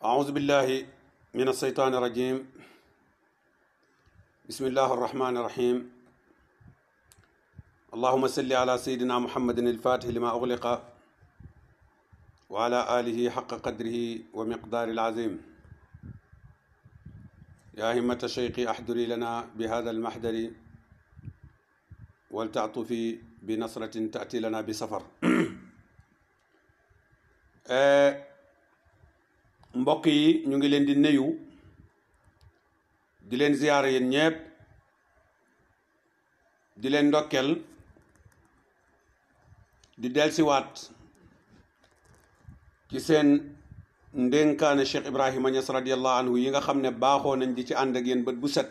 أعوذ بالله من الشيطان الرجيم. بسم الله الرحمن الرحيم. اللهم صل على سيدنا محمد الفاتح لما أغلق وعلى آله حق قدره ومقدار العظيم. يا همة الشيخ أحضري لنا بهذا المحضر ولتعطفي بنصرة تأتي لنا بسفر. mbokk yi ñu ngi leen di nuyu di leen ziyaara yéen ñépp di leen ndokkel di delsiwaat ci seen ndénkaane Cheikh Ibrahima Niass radiyallahu anhu yi nga xam ne baaxoo nañ di ci ànd ak yéen bët bu set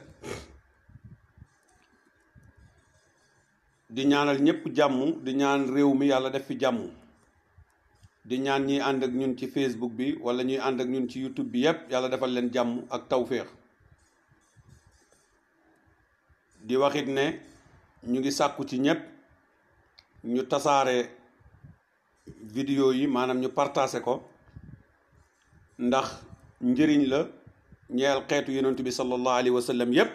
di ñaanal ñépp jàmm di ñaan réew mi yàlla def fi jàmm di ñaan ñiy ànd ak ñun ci Facebook bi wala ñuy ànd ak ñun ci YouTube bi yépp yàlla defal leen jàmm ak tawféex di waxit ne ñu ngi sàkku ci ñépp ñu tasaare vidéo yi maanaam ñu partagé ko ndax njëriñ la ñeel xeetu yonent bi sallallahu alayhi wa sallam yépp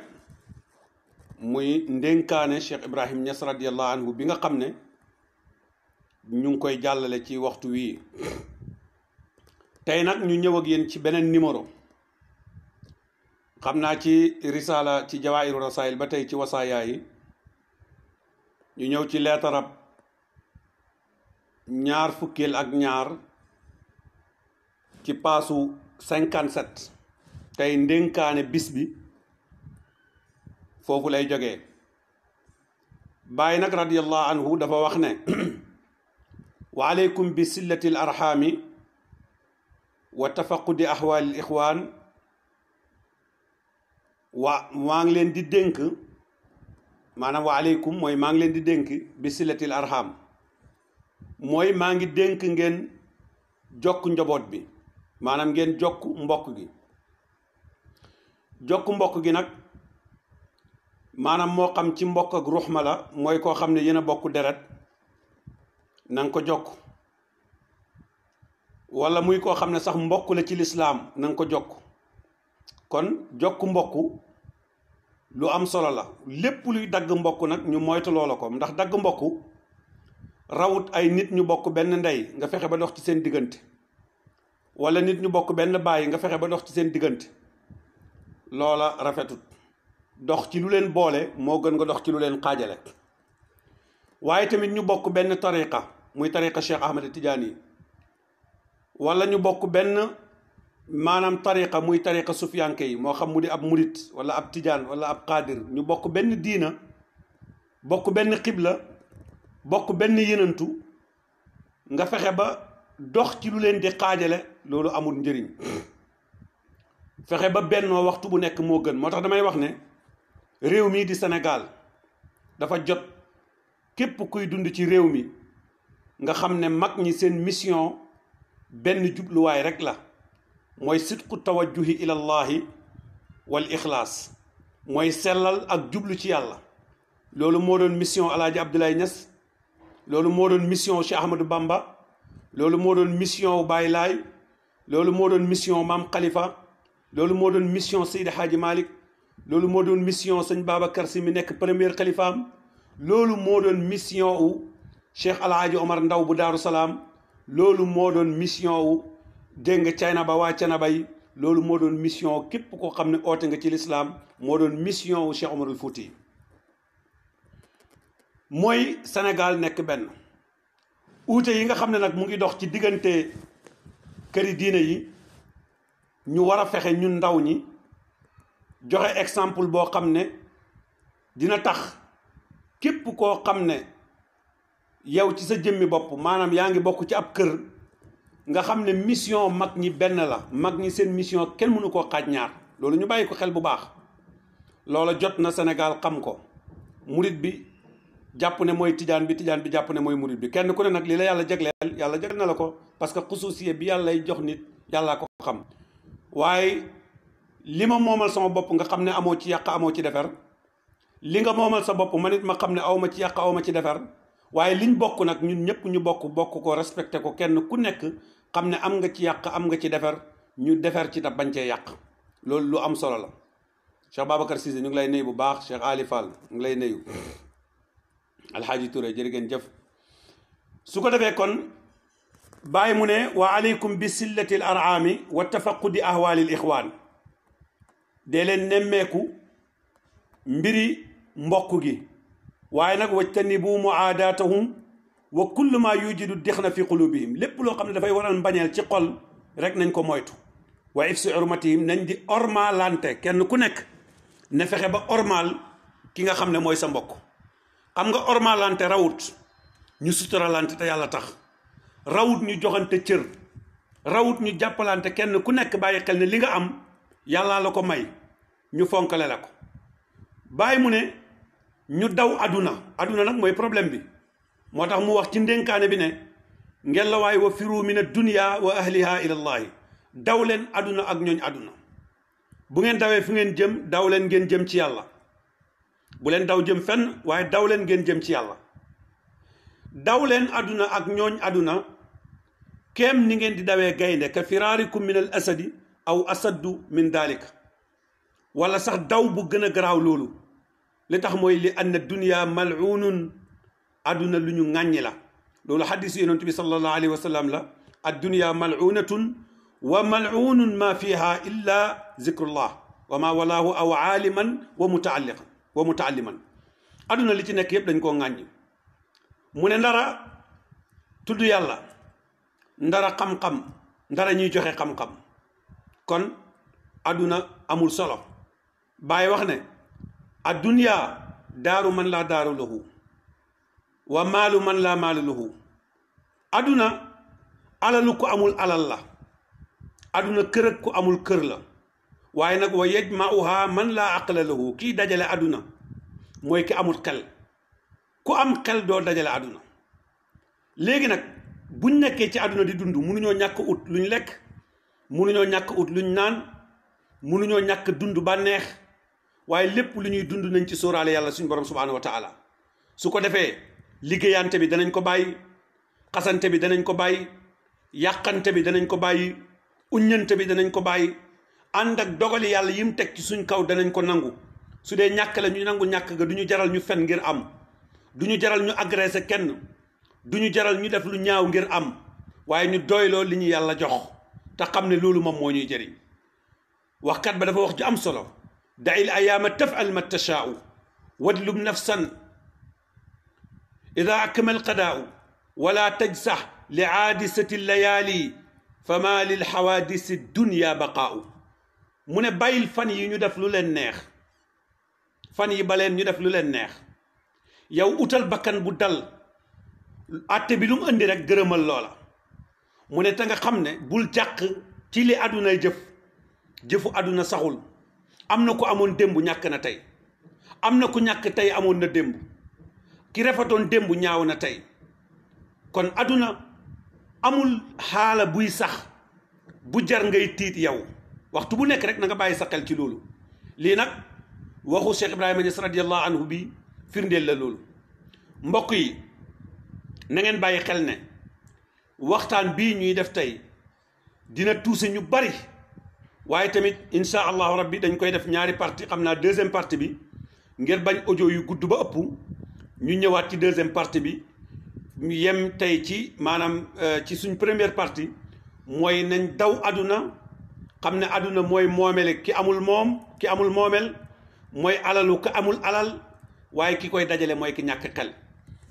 muy ndénkaane Cheikh Ibrahim Niass radiyallahu anhu bi nga xam ne ñu ngi koy jàllale ci waxtu wii tey nag ñu ñëw ak yéen ci beneen numéro xam naa ci risala ci jawaahiru rasail ba tey ci wasaaya yi ñu ñëw ci leetarab ñaar fukkeel ak ñaar ci paasu 57 tey ndénkaane bis bi foofu lay jógee Baay nag radiyallahu anhu dafa wax ne wa aleykum bi sillati al arxaami wa tafaqudi ahwaali al ixwaan maa ngi leen di dénk maanaam wa aleykum mooy maa ngi leen di dénk bi sillati al arxaam mooy maa ngi dénk ngeen jokk njaboot bi maanaam ngeen jokk mbokk gi jokk mbokk gi nag maanaam moo xam ci mbokk ak ruxma la mooy koo xam ne yéen a bokk deret nanga ko jokk wala muy koo xam ne sax mbokk la ci lislaam nanga ko jokk kon jokk mbokk lu am solo la lépp luy dagg mbokk nag ñu moytu loola ko ndax dagg mbokk rawut ay nit ñu bokk benn ndey nga fexe ba dox ci seen diggante wala nit ñu bokk benn baay nga fexe ba dox ci seen diggante loola rafetut dox ci lu leen boole moo gën nga dox ci lu leen xaajale waaye tamit ñu bokk benn tariqa muy tariqa Cheikh Ahmed Tidiane yi wala ñu bokk benn maanaam tariqa muy tariqa sufiyanke yi moo xam mu di ab murit wala ab tijaan wala ab qaadir ñu bokk benn diina bokk benn xibla bokk benn yenantu nga fexe ba dox ci lu leen di xaajale loolu amul njëriñ fexe ba bennoo waxtu bu nekk moo gën moo tax damay wax ne réew mii di Sénégal dafa jot képp kuy dund ci réew mi nga xam ne mag ñi seen mission benn jubluwaay rek la mooy sidqu tawajjuhi ilallahi wal ixlaas mooy sellal ak jublu ci yàlla loolu moo doon mission alaaji Abdoulaye Niass loolu moo doon mission Cheikh Ahmadou Bamba loolu moo doon mission Baye Laay loolu moo doon mission Maam Khalifa loolu moo doon mission Seydi Hadji Malick loolu moo doon mission sëñ Babacar Sy mi nekk premier xalifaam loolu moo doon mission wu Cheikh Alhaji Omar Ndaw bu Daaru Salaam loolu moo doon mission wu dégg nga Caynaba waa Caynaba yi loolu moo doon mission képp koo xam ne oote nga ci lislaam moo doon mission wu Cheikh Omarul Fouti mooy Sénégal nekk benn uute yi nga xam ne nag mu ngi dox ci diggante këri diine yi ñu war a fexe ñun ndaw ñi joxe exemple boo xam ne dina tax képp koo xam ne yow ci sa jëmmi bopp maanaam yaa ngi bokk ci ab kër nga xam ne mission mag ñi benn la mag ñi seen mission kenn mënu koo xaaj ñaar loolu ñu bàyyi ko xel bu baax loola jot na Sénégal xam ko murit bi jàpp ne mooy tijaan bi jàpp ne mooy murit bi kenn ku ne nag li la yàlla jagleel yàlla jagleel na la ko parce que xusuusiye bi yàlla lay jox nit yàllaa ko xam waaye li ma moomal sama bopp nga xam ne amoo ci yàq amoo ci defar li nga moomal sa bopp man it ma xam ne aw ma ci yàq aw ma ci defar waaye liñ bokk nag ñun ñëpp ñu bokk ko respecté ko kenn ku nekk xam ne am nga ci yàq am nga ci defar ñu defar ci ta bañ cee yàq loolu lu am solo la. Cheikh Babacar Cissé ñu ngi lay nuyu bu baax. Cheikh Ali Fall ñu ngi lay nuyu. Alxaaji Touré jërë ngeen jëf. su ko defee kon bàyyi mu ne wa aleykum bi sillati l araami wa tafaqudi ahwaali l ixwaan dee leen nemmeeku mbiri mbokk gi waaye nag wajtanibu muaadaatahum wa kullu ma yujidu dixna fi qulubihim lépp loo xam ne dafay waral mbañeel ci xol rek nañ ko moytu wa ifsi urmatihim nañ di ormalante kenn ku nekk ne fexe ba ormal ki nga xam ne mooy sa mbokk. xam nga ormalante rawut ñu suturalante te yàlla tax rawut ñu joxante cër rawut ñu jàppalante kenn ku nekk bàyyi xel ne li nga am yàllaa la ko may ñu fonkale la ko. bàyyi mu ne ñu daw aduna nag mooy problème bi moo tax mu wax ci ndénkaane bi ne ngeen la waay wa firu min ad-dunya wa ahliha ila llahi daw leen aduna ak ñooñ aduna bu ngeen dawee fu ngeen jëm daw leen ngeen jëm ci yàlla bu leen daw jëm fenn waaye daw leen ngeen jëm ci yàlla. daw leen aduna ak ñooñ aduna kéem ni ngeen di dawee gaynde ka firaarikum min al asadi aw asaddu min dalika wala sax daw bu gën a garaaw loolu li tax mooy li anna dunya mal'unun aduna lu ñu ŋàññi la loolu xadis yonent bi sallallahu alayhi wa sallam la ad dunya mal'unatun wa mal'unun ma fiha illa zikrullah wa ma walaahu aw aaliman wa mutaalliman aduna li ci nekk yépp dañ koo ŋàññi mu ne ndara tudd yàlla ndara xam-xam ndara ñuy joxe xam-xam kon aduna amul solo. Baay wax ne addunya daaru man laa daaru lahu wa maalu man laa maalu lahu aduna alalu ku amul alal la aduna kër ak ku amul kër la waaye nag wa yajma'uha man laa aqla lahu kii dajale aduna mooy ki amul xel ku am xel doo dajale aduna. léegi nag buñ nekkee ci aduna di dund munuñoo ñàkk ut luñ lekk munuñoo ñàkk ut luñ naan munuñoo ñàkk dund bànneex waaye lépp lu ñuy dund nañ ci sóoraale yàlla suñu borom subhanahu wa taala. su ko defee liggéeyante bi danañ ko bàyyi xasante bi danañ ko bàyyi yàqante bi danañ ko bàyyi uññante bi danañ ko bàyyi ànd ak dogali yàlla yim teg ci suñ kaw danañ ko nangu. su dee ñàkk la ñu nangu ñàkk ga du ñu jaral ñu fen ngir am du ñu jaral ñu agressé kenn du ñu jaral ñu def lu ñaaw ngir am waaye ñu doyloo li ñu yàlla jox te xam ne loolu moom moo ñuy jëriñ. waxkat ba dafa wax ju am solo da'il ayaama taf'al ma tashaa'u wadlub nafsan ida akmal qadaa'u wala tajsax li aadisati layaali fama lil xawaadisi dunya baqaa'u. mu ne bàyyil fan yi ñu def lu leen neex fan yi baleen ñu def lu leen neex yow utal bakkan bu dal àtte bi lu mu indi rek gërëmal loola. mu ne te nga xam ne bul jàq ci li àddunay jëfu àdduna saxul. am na ku amoon démb ñàkk na tey am na ku ñàkk tey amoon na démb ki rafetoon démb ñaaw na tey kon àdduna amul xaala buy sax bu jar ngay tiit yow waxtu bu nekk rek na nga bàyyi sa xel ci loolu. lii nag waxu Cheikh Ibrahima Niass radiyallahu anhu bi firndeel la loolu. mbokk yi na ngeen bàyyi xel ne waxtaan bii ñuy def tey dina tuuse ñu bari waaye tamit insha allahu rabbi dañ koy def ñaari partie xam naa deuxième partie bi ngir bañ audio yu gudd ba ëpp ñu ñëwaat ci deuxième partie bi yem tey ci maanaam ci suñ première partie mooy nañ daw aduna xam ne aduna mooy moomele ki amul moomel mooy alalu ka amul alal waaye ki koy dajale mooy ki ñàkk xel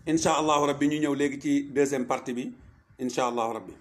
insha allahu rabbi ñu ñëw léegi ci deuxième partie bi insha allahu rabbi